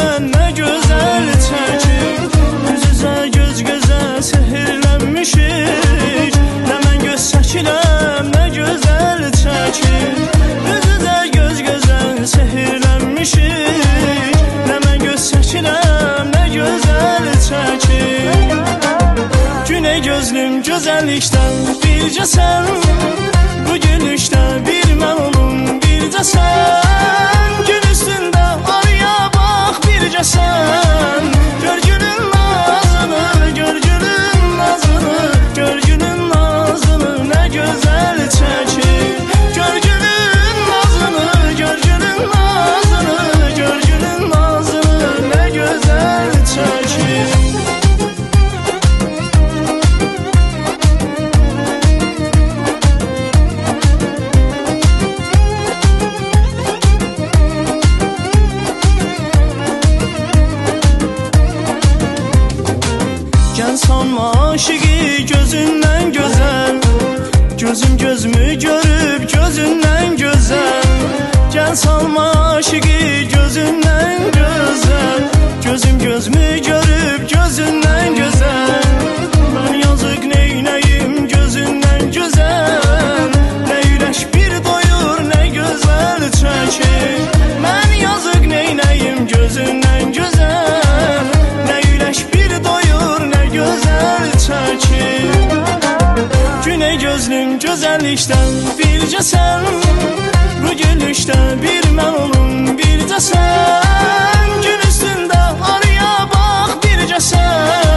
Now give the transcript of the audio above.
sen ne güzel çekim. Yüz yüze göz göze sehirlenmişik. Ne ben göz çekilem ne güzel çekim. Yüz yüze göz göze sehirlenmişik. Ne ben göz çekilem ne güzel çekim. Güney gözlüm güzellikten birce sen. Bu gülüşte bir mən olum birce sen. Gün üstünde araya bak birce sen. Gör gülün nazını, gör gülün nazını, gör gülün nazını ne güzel çekir. Gör gülün nazını, gör gülün nazını, gör gülün nazını ne güzel çekir. Gel sanma aşığı gözünden güzel. Gözüm gözümü görüp gözünden güzel. Gel sanma aşığı gözünden güzel. Gözüm gözümü görüp gözünden güzel. Ben yazık neyneyim gözünden güzel. Ne yüreş bir doyur ne güzel çekir. Ben yazık neyneyim gözünden güzel. Ne yüreş bir doyur ne güzel çekir. Güney gözlüm güzellikten birce sen. Bu gülüşte bir mən olum birce sen. Gün üstünde araya bak birce sen.